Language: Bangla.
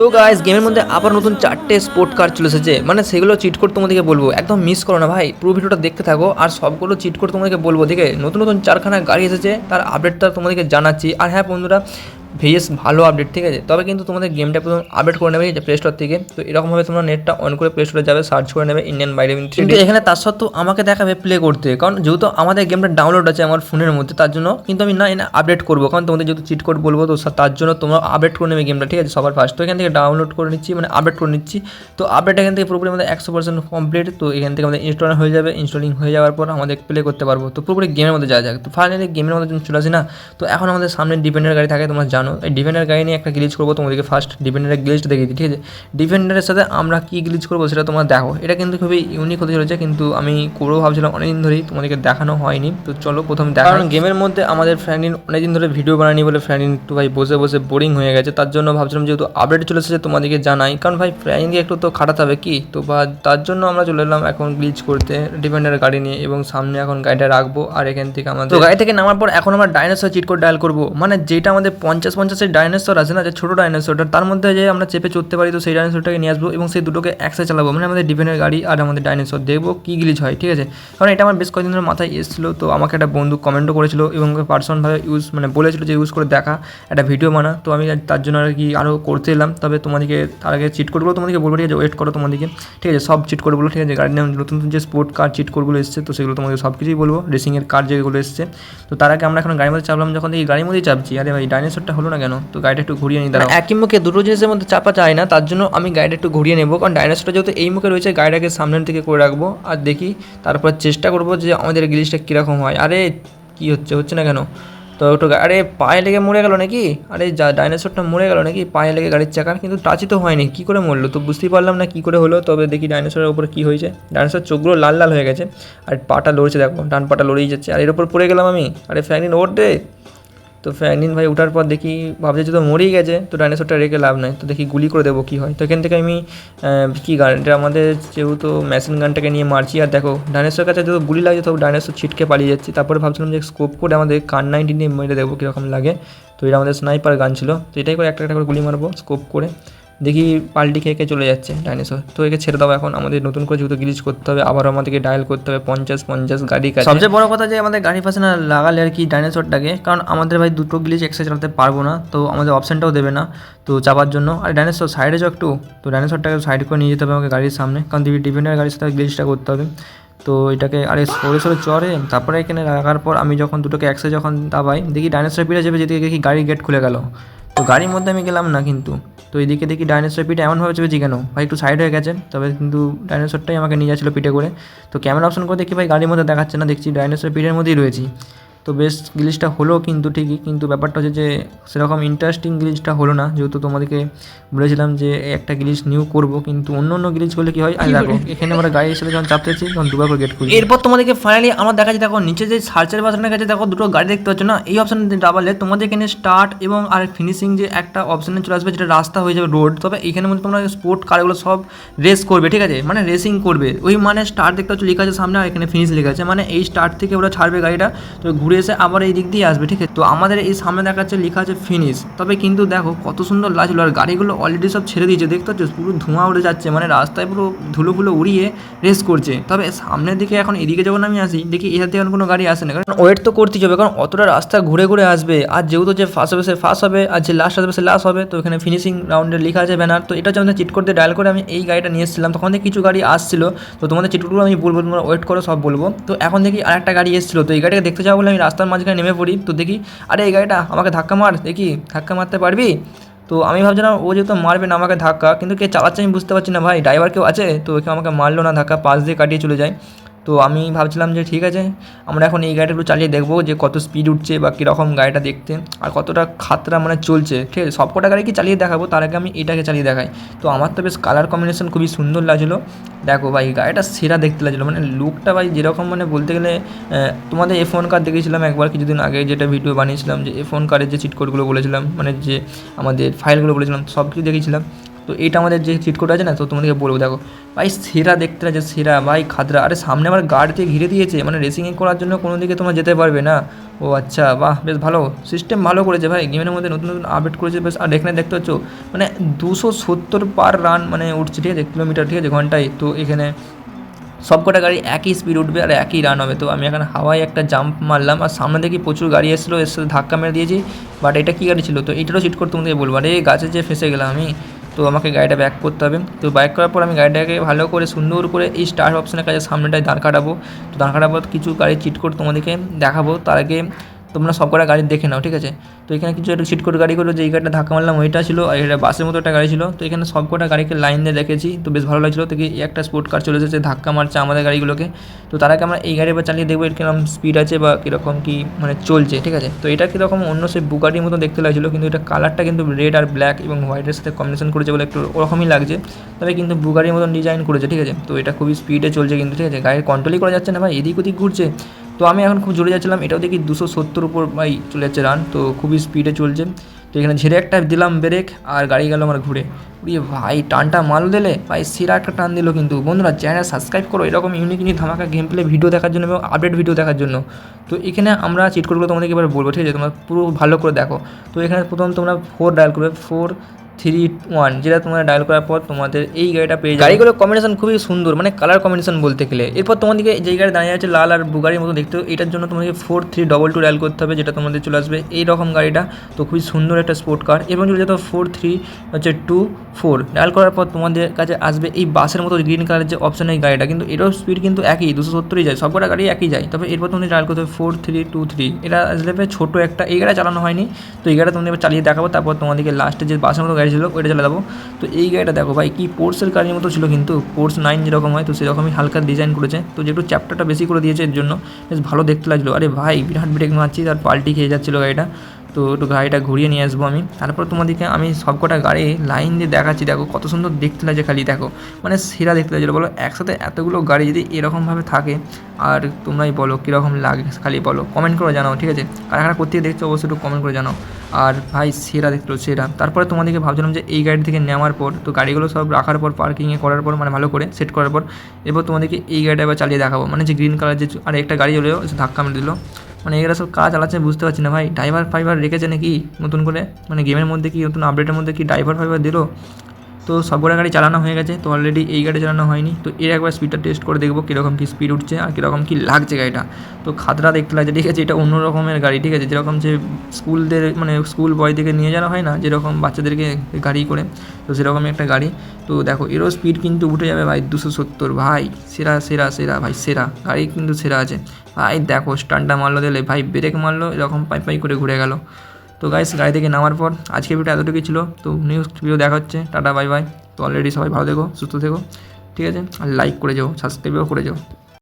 তো গাইস গেমের মধ্যে আবার নতুন 4টে স্পোর্ট কার চলে এসেছে, মানে সেগুলো চিট কোড তোমাদেরকে বলবো, একদম মিস করো না ভাই, পুরো ভিডিওটা দেখতে থাকো আর সবগুলো চিট কোড তোমাদেরকে বলবো। ঠিক আছে, নতুন নতুন 4খানা গাড়ি এসেছে, তার আপডেটটা তোমাদেরকে জানাচ্ছি। আর হ্যাঁ বন্ধুরা, বেশ ভালো আপডেট, ঠিক আছে। তবে কিন্তু তোমাদের গেমটা প্রথম আপডেট করে নেবে প্লে স্টোর থেকে। তো এরকমভাবে তোমরা নেটটা অন করে প্লে স্টোরে যাবে, সার্চ করে নেবে ইন্ডিয়ান বাইক ড্রাইভিং 3D। কিন্তু এখানে তার সত্ত্বেও আমাকে দেখাবে প্লে করতে, কারণ যেহেতু আমাদের গেমটা ডাউনলোড আছে আমার ফোনের মধ্যে, তার জন্য কিন্তু আমি না আপডেট করবো, কারণ তোমাদের যেহেতু চিট কোড বলবো, তো তার জন্য তোমরা আপডেট করে নেবে গেমটা, ঠিক আছে, সবার ফার্স্ট। তো এখান থেকে ডাউনলোড করে নিচ্ছি, মানে আপডেট করে নিচ্ছি। তো আপডেট এখান থেকে পুরোপুরি আমাদের 100% কমপ্লিট। তো এখান থেকে আমাদের ইনস্টল হয়ে যাবে, ইনস্টলিং হয়ে যাওয়ার পর আমাদের প্লে করতে পারবো। তো পুরোপুরি গেমের মধ্যে যাওয়া যাক। তো ফাইনালি গেমের মধ্যে চলে আসি না। তো এখন আমাদের সামনে ডিফেন্ডার গাড়ি থাকে, তোমরা জানো। এই ডিফেন্ডার গাড়ি নিয়ে একটা গ্লিচ করবো তোমাদেরকে। ফার্স্ট ডিফেন্ডারের গ্লিচটা দেখিয়ে দিই, ঠিক আছে। ডিফেন্ডারের সাথে আমরা কী গ্লিচ করবো সেটা তোমরা দেখো। এটা কিন্তু খুবই ইউনিক হতে চলেছে, কিন্তু আমি করেও ভাবছিলাম অনেকদিন ধরেই, তোমাদেরকে দেখানো হয়নি। তো চলো প্রথম দেখা। কারণ গেমের মধ্যে আমাদের ফ্র্যাঙ্কলিন অনেকদিন ধরে ভিডিও বানায়নি বলে ফ্র্যাঙ্কলিন একটু ভাই বসে বসে বোরিং হয়ে গেছে। তার জন্য ভাবছিলাম যেহেতু আপডেট চলে এসেছে তোমাদেরকে জানাই, কারণ ভাই ফ্র্যাঙ্কলিনকে একটু তো খাটাতে হবে কি। তো বা তার জন্য আমরা চলে এলাম এখন গ্লিচ করতে ডিফেন্ডারের গাড়ি নিয়ে, এবং সামনে এখন গাড়িটা রাখবো। আর এখান থেকে আমাদের তো গাড়ি থেকে নামার পর এখন আমরা ডাইনোসর চিট কোড ডায়াল করবো, মানে যেটা আমাদের 50-50 ডাইনোসর আছে না, যে ছোটো ডাইনোসরটা, তার মধ্যে যে আমরা চেপে চড়তে পারি। তো সেই ডাইনোসরটাকে নিয়ে আসবো এবং সেই দুটোকে একসাথে চালাবো, মানে আমাদের ডিফেন্ডার গাড়ি আর আমাদের ডাইনোসর, দেখবো কী গ্লিচ হয়, ঠিক আছে। কারণ এটা আমার বেশ কয়েকদিন ধরে মাথায় এসেছিলো। তো আমাকে একটা বন্ধু কমেন্টও করেছিল এবং পার্সোনালভাবে মানে বলেছিল যে ইউজ করে দেখা, একটা ভিডিও বানা। তো আমি তার জন্য আর কি আরও করতে এলাম। তবে তোমাদেরকে তার আগে চিট কোডগুলো তোমাদেরকে বলবো, ঠিক আছে, ওয়েট করো তোমাদেরকে, ঠিক আছে, সব চিট কোডগুলো, ঠিক আছে। গাড়ির নাম নতুন নতুন যে স্পোর্ট কার চিট কোডগুলো এসছে, তো সেগুলো তোমাদের সব কিছুই বলবো, রেসিংয়ের কার যেগুলো এসছে। তো তার আগে আমরা এখন গাড়ির মধ্যে চাপলাম, যখন এই গাড়ির মধ্যেই চাপছি, আরে ভাই ডাইনোসরটা হলো না কেন। তো গাড়িটা একটু ঘুরিয়ে নিই, দাঁড়াও। একই মুখে দুটো জিনিসের মধ্যে চাপা যায় না, তার জন্য আমি গাড়িটা একটু ঘুরিয়ে নেবো, কারণ ডাইনোসরটা যেহেতু এই মুখে রয়েছে, গাড়িটাকে সামনের দিকে করে রাখবো আর দেখি, তারপর চেষ্টা করবো যে আমাদের গ্লিচটা কীরকম হয়। আরে কী হচ্ছে না কেন। তো একটু আরে পায়ে লেগে মরে গেল নাকি, আরে ডাইনোসরটা মরে গেল নাকি পায়ে লেগে গাড়ির চাকার, কিন্তু টাচই তো হয়নি, কী করে মরলো তো বুঝতেই পারলাম না কী করে হলো। তবে দেখি ডাইনোসরের উপরে কী হয়েছে, ডাইনোসর চোখগুলো লাল লাল হয়ে গেছে আর পাটা লড়ছে, দেখো ডান পাটা লড়েই যাচ্ছে। আর এর উপর পড়ে গেলাম আমি, আরে ফ্র্যাঙ্কলিন ওঠ রে। তো ফ্র্যাঙ্কলিন ভাই ওঠার পর দেখি ভাবছে যে তো মরেই গেছে, তো ডাইনোসরটা রেখে লাভ নাই, তো দেখি গুলি করে দেবো কী হয়। তো এখান থেকে আমি কী গানটা আমাদের যেহেতু মেশিন গানটাকে নিয়ে মারছি, আর দেখো ডাইনোসরের কাছে যেহেতু গুলি লাগছে, তো ডাইনোসর ছিটকে পালিয়ে যাচ্ছি। তারপরে ভাবছিলাম যে স্কোপ করে আমাদের কার 90 নিয়ে মেরে দেবো কীরকম লাগে। তো এটা আমাদের স্নাইপার গান ছিল, তো এটাই করে একটা একটা করে গুলি মারবো স্কোপ করে। দেখি পাল্টি খেয়ে চলে যাচ্ছে ডাইনোসর, তো একে ছেড়ে দাও। এখন আমাদের নতুন করে যেহেতু গ্লিচ করতে হবে, আবার আমাদেরকে ডায়াল করতে হবে 50-50 গাড়ি কাছে। সবচেয়ে বড় কথা যে আমাদের গাড়ি পাশে না লাগালে আর কি ডাইনোসরটাকে, কারণ আমাদের ভাই দুটো গ্লিচ একসাথে চালাতে পারবো না, তো আমাদের অপশানটাও দেবে না তো চাপার জন্য। আর ডাইনোসর সাইডে যাও একটু, তো ডাইনোসরটাকে সাইড করে নিয়ে যেতে হবে আমাকে গাড়ির সামনে, কারণ ডিফেন্ডার গাড়ির সাথে গ্লিচটা করতে হবে। তো এটাকে আরে সরে চড়ে, তারপরে এখানে রাখার পর আমি যখন দুটোকে একসাথে যখন দাবাই, দেখি ডাইনোসর পিঠে যাবে, যেদিকে দেখি গাড়ির গেট খুলে গেল। তো গাড়ির মধ্যে আমি গেলাম না কিন্তু, তো এইদিকে দেখি ডাইনোসর পিঠে এমনভাবে চেপেছি কেন ভাই, একটু সাইড হয়ে গেছে, তবে কিন্তু ডাইনোসরটাই আমাকে নিয়ে যাচ্ছিলো পিঠে করে। তো ক্যামেরা অপশন করে দেখি ভাই গাড়ির মধ্যে দেখাচ্ছে না, দেখছি ডাইনোসর পিঠের মধ্যেই রয়েছি। তো বেশ গ্লিচটা হলো কিন্তু ঠিকই, কিন্তু ব্যাপারটা হচ্ছে যে সেরকম ইন্টারেস্টিং গ্লিচটা হলো না, যেহেতু তোমাদেরকে বলেছিলাম যে একটা গ্লিচ নিউ করবো, কিন্তু অন্য অন্য গ্লিচ করলে কী হয়। আর দেখো এখানে আমরা গাড়ি এসে যখন চাপতেছি তখন দুবার করে গেট খুলি। এরপর তোমাদেরকে ফাইনালি আমরা দেখা যাচ্ছে, দেখো নিচে যে সার্চের বাটনের কাছে দেখো দুটো গাড়ি দেখতে পাচ্ছ না, এই অপশানে দাবালে তোমাদের এখানে স্টার্ট এবং আর ফিনিশিং যে একটা অপশানে চলে আসবে, যেটা রাস্তা হয়ে যাবে রোড। তবে এখানে মধ্যে তোমরা স্পোর্ট কারগুলো সব রেস করবে, ঠিক আছে, মানে রেসিং করবে। ওই মানে স্টার্ট দেখতে পাচ্ছ লেখা আছে সামনে, আর এখানে ফিনিশ লেখা আছে, মানে এই স্টার্ট থেকে ওরা ছাড়বে গাড়িটা, তো ঘুরে এসে আবার এই দিক দিয়ে আসবে, ঠিক আছে। তো আমাদের এই সামনে দেখাচ্ছে লেখা আছে ফিনিশ। তবে কিন্তু দেখো কত সুন্দর লাগছিলো, আর গাড়িগুলো অলরেডি সব ছেড়ে দিয়েছে, দেখতে পাচ্ছ পুরো ধোঁয়া উড়ে যাচ্ছে, মানে রাস্তায় পুরো ধুলো ফুলো উড়িয়ে রেস করছে। তবে সামনের দিকে এখন এদিকে যখন আমি আসি, দেখি এর থেকে এখন কোনো গাড়ি আসে না, কারণ ওয়েট তো করতেই হবে, কারণ অতটা রাস্তা ঘুরে ঘুরে আসবে। আর যেহেতু যে ফার্স্ট হবে সে ফার্স্ট হবে, আর যে লাস্ট আসবে সে লাস্ট হবে। তো এখানে ফিনিশিং রাউন্ডে লেখা আছে ব্যানার। তো এটা হচ্ছে আমাদের চিট করতে ডায়াল করে আমি এই গাড়িটা নিয়ে এসেছিলাম, তখন থেকে কিছু গাড়ি আসছিল। তো তোমাদের চিটগুলো আমি বলবো, তোমরা ওয়েট করো, সব বলবো। তো এখন দেখি আরেকটা গাড়ি এসেছিলো, তো এই গাড়িটাকে দেখতে যাবো বলে আমি রাস্তার মাঝখানে নেমে পড়ি। তো দেখি আরে এই গাড়িটা আমাকে ধাক্কা মার, দেখি ধাক্কা মারতে পারবি। তো আমি ভাবছিলাম ও যেহেতু মারবে না আমাকে ধাক্কা, কিন্তু কে চালাচ্ছে আমি বুঝতে পারছি না ভাই, ড্রাইভার কেউ আছে, তো ওকে আমাকে মারলো না ধাক্কা, পাশ দিয়ে কাটিয়ে চলে যায়। তো আমি ভাবছিলাম যে ঠিক আছে আমরা এখন এই গাড়িটা একটু চালিয়ে দেখবো যে কত স্পিড উঠছে বা কীরকম গাড়িটা দেখতে আর কতটা খাতরা মানে চলছে, ঠিক আছে। সবকটা গাড়ি কি চালিয়ে দেখাবো, তার আগে আমি এটাকে চালিয়ে দেখাই। তো আমার তো বেশ কালার কম্বিনেশন খুবই সুন্দর লাগছিলো, দেখো ভাই গাড়িটা সেরা দেখতে লাগছিলো, মানে লুকটা ভাই যেরকম, মানে বলতে গেলে তোমাদের F1 কার দেখেছিলাম একবার কিছুদিন আগে, যেটা ভিডিও বানিয়েছিলাম যে F1 কারের যে চিট কোডগুলো বলেছিলাম, মানে যে আমাদের ফাইলগুলো বলেছিলাম সব কিছু দেখেছিলাম। তো তো এইটা আমাদের যে চিট কোড আছে না, তো তোমাদেরকে বলবো। দেখো ভাই সেরা দেখতে লাগছে, সেরা ভাই খাদরা। আরে সামনে আমার গার্ড দিয়ে ঘিরে দিয়েছে, মানে রেসিংয়ে করার জন্য কোনো দিকে তোমরা যেতে পারবে না। ও আচ্ছা, বাহ, বেশ ভালো সিস্টেম, ভালো করেছে ভাই, গেমের মধ্যে নতুন নতুন আপডেট করেছে বেশ। আর এখানে দেখতে পাচ্ছ মানে 270 পার রান মানে উঠছে, ঠিক আছে, কিলোমিটার, ঠিক আছে, ঘন্টায়। তো এখানে সব কটা গাড়ি একই স্পিড উঠবে আর একই রান হবে। তো আমি এখন হাওয়ায় একটা জাম্প মারলাম, আর সামনে দেখি প্রচুর গাড়ি এসেছিলো, এর সাথে ধাক্কা মেরে দিয়েছি। বাট এটা কী গাড়ি ছিল, তো এইটারও চিট করতে তোমাদেরকে বলবো। আরে গাছে যে ফেসে গেলাম আমি, তো আমাকে গাড়িটা ব্যাক করতে হবে। তো ব্যাক করার পর আমি গাড়িটাকে ভালো করে সুন্দর করে এই স্টার্ট অপশানের কাছে সামনেটায় দাঁড় কাটাবো। তো দাঁড় কাটাবার কিছু গাড়ি চিট কোড তোমাদেরকে দেখাবো, তার আগে তোমরা সব কটা গাড়ি দেখে নাও, ঠিক আছে। তো এখানে কিছু একটা চিট কোড গাড়িগুলো, যে এই গাড়িটা ধাক্কা মারলাম ওইটা ছিল, আর এটা বাসের মতো একটা গাড়ি ছিল। তো এখানে সব কটা গাড়িকে লাইন দিয়ে দেখেছি, তো বেশ ভালো লাগছিলো। তো একটা স্পোর্ট কার চলে এসেছে, ধাক্কা মারছে আমাদের গাড়িগুলোকে। তো তার আগে আমরা এই গাড়ি এবার চালিয়ে দেখবো এর কীরকম স্পিড আছে বা কীরকম কী মানে চলছে, ঠিক আছে। তো এটা কীরকম অন্য সেই বুগাটির মতো দেখতে লাগছিলো, কিন্তু এটা কালারটা কিন্তু রেড আর ব্ল্যাক এবং হোয়াইটের সাথে কম্বিনেশন করেছে বলে একটু ওরকমই লাগছে, তবে কিন্তু বুগাটির মতন ডিজাইন করেছে, ঠিক আছে। তো এটা খুবই স্পিডে চলছে কিন্তু, ঠিক আছে, গাড়ির কন্ট্রোলই করা যাচ্ছে না ভাই, এদিক ওদিক ঘুরছে। তো আমি এখন খুব জোরে যাচ্ছিলাম, এটাও দেখি 270 উপর ভাই চলে যাচ্ছে রান, তো খুবই স্পিডে চলছে। তো এখানে ঝেড়ে একটা দিলাম ব্রেক, আর গাড়ি গেল আমার ঘুরে। উড়িয়ে ভাই টানটা মাল দিলে ভাই, সেরা একটা টান দিল কিন্তু। বন্ধুরা চ্যানেল সাবস্ক্রাইব করো এরকম ইউনিক ইউনিক ধামাকা গেম প্লে ভিডিও দেখার জন্য এবং আপডেট ভিডিও দেখার জন্য। তো এখানে আমরা চিট কোডগুলো তোমাদেরকে এবার বলবো, ঠিক আছে, তোমরা পুরো ভালো করে দেখো। তো এখানে প্রথম তোমরা 4 ডায়াল করবে, 431, যেটা তোমরা ডায়াল করার পর তোমাদের এই গাড়িটা পেয়ে যাবে। গাড়িগুলোর কম্বিনেশন খুবই সুন্দর, মানে কালার কম্বিনেশন বলতে গেলে। এরপর তোমাদেরকে যেই গাড়ি দাঁড়িয়ে আছে লাল আর বুগারির মতো দেখতে, এটার জন্য তোমাদেরকে 4322 ডায়াল করতে হবে, যেটা তোমাদের চলে আসবে এই রকম গাড়িটা। তো খুবই সুন্দর একটা স্পোর্ট কার। এবং যদি যেত 4324 ডায়াল করার পর তোমাদের কাছে আসবে এই বাসের মতো গ্রিন কালারের যে অপশন, এই গাড়িটা কিন্তু এটাও স্পিড কিন্তু একই 270ই যায়, সবকটা গাড়ি একই যায়। তবে এরপর তোমাদের ডায়াল করতে হবে 4323, এটা আসলে ছোটো একটা, এই গাড়ি চালানো হয়নি। তো এই গাড়িটা তোমাদের চালিয়ে দেখাবো, তারপর তোমাদেরকে লাস্টে যে বাসের মতো গাড়ি ছিল ওইটা চালা দেবো। তো এই গাড়িটা দেখো ভাই, কি পোর্সের গাড়ির মতো ছিল কিন্তু, পোর্স 9 যেরকম হয় তো সেরকমই হালকা ডিজাইন করেছে। তো যেহেতু চ্যাপ্টারটা বেশি করে দিয়েছে এর জন্য বেশ ভালো দেখতে লাগছিলো। আরে ভাই বিরাট ব্রেক মারছি আর পাল্টি খেয়ে যাচ্ছিলো গাড়িটা। তো একটু গাড়িটা ঘুরিয়ে নিয়ে আসবো আমি, তারপর তোমাদেরকে আমি সবকটা গাড়ি লাইন দিয়ে দেখাচ্ছি। দেখো কত সুন্দর দেখতে লাগছে, খালি দেখো মানে সেরা দেখতে লাগছিলো। বলো একসাথে এতগুলো গাড়ি যদি এরকমভাবে থাকে, আর তোমরাই বলো কীরকম লাগে, খালি বলো, কমেন্ট করে জানাও, ঠিক আছে। কারা কারা কোথেকে দেখছো অবশ্যই একটু কমেন্ট করে জানাও। আর ভাই সেরা দেখলো, সেরা। তারপরে তোমাদেরকে ভাবছিলাম যে এই গাড়ি থেকে নেওয়ার পর, তো গাড়িগুলো সব রাখার পর পার্কিংয়ে করার পর মানে ভালো করে সেট করার পর, এরপর তোমাদেরকে এই গাড়িটা এবার চালিয়ে দেখাবো। মানে যে গ্রিন কালার যে আর একটা গাড়ি হলেও ধাক্কা মেরে দিল, মানে এরা সব কাজ চালাচ্ছে বুঝতে পারছি না ভাই। ড্রাইভার ফাইভার রেখেছে নাকি নতুন করে, মানে গেমের মধ্যে কি নতুন আপডেটের মধ্যে কি ড্রাইভার ফাইভার দিল। তো সবগুলো গাড়ি চালানো হয়ে গেছে, তো অলরেডি এই গাড়ি চালানো হয়নি। তো এর একবার স্পিডটা টেস্ট করে দেখবো কীরকম কী স্পিড উঠছে আর কীরকম কী লাগছে গাড়িটা। তো খাতরা দেখতে লাগছে, ঠিক আছে, এটা অন্য রকমের গাড়ি, ঠিক আছে, যেরকম যে স্কুলদের মানে স্কুল বয় থেকে নিয়ে যাওয়া হয় না যেরকম বাচ্চাদেরকে গাড়ি করে, তো সেরকমই একটা গাড়ি। তো দেখো এরও স্পিড কিন্তু উঠে যাবে ভাই 270, ভাই সেরা সেরা সেরা ভাই, সেরা গাড়ি কিন্তু সেরা আছে ভাই। দেখো স্টান্টটা মারলো দিলে ভাই, ব্রেক মারলো এরকম পাই পাই করে ঘুরে গেল। তো গাইস গাড়ি থেকে নামার পর আজকে ভিডিও এতটুকুই ছিল। তো নেক্সট ভিডিও দেখা হচ্ছে, টাটা বাই বাই। তো অলরেডি সবাই ভালো থেকো, সুস্থ থেকো, ঠিক আছে, আর লাইক করে যাও, সাবস্ক্রাইবও করে যাও।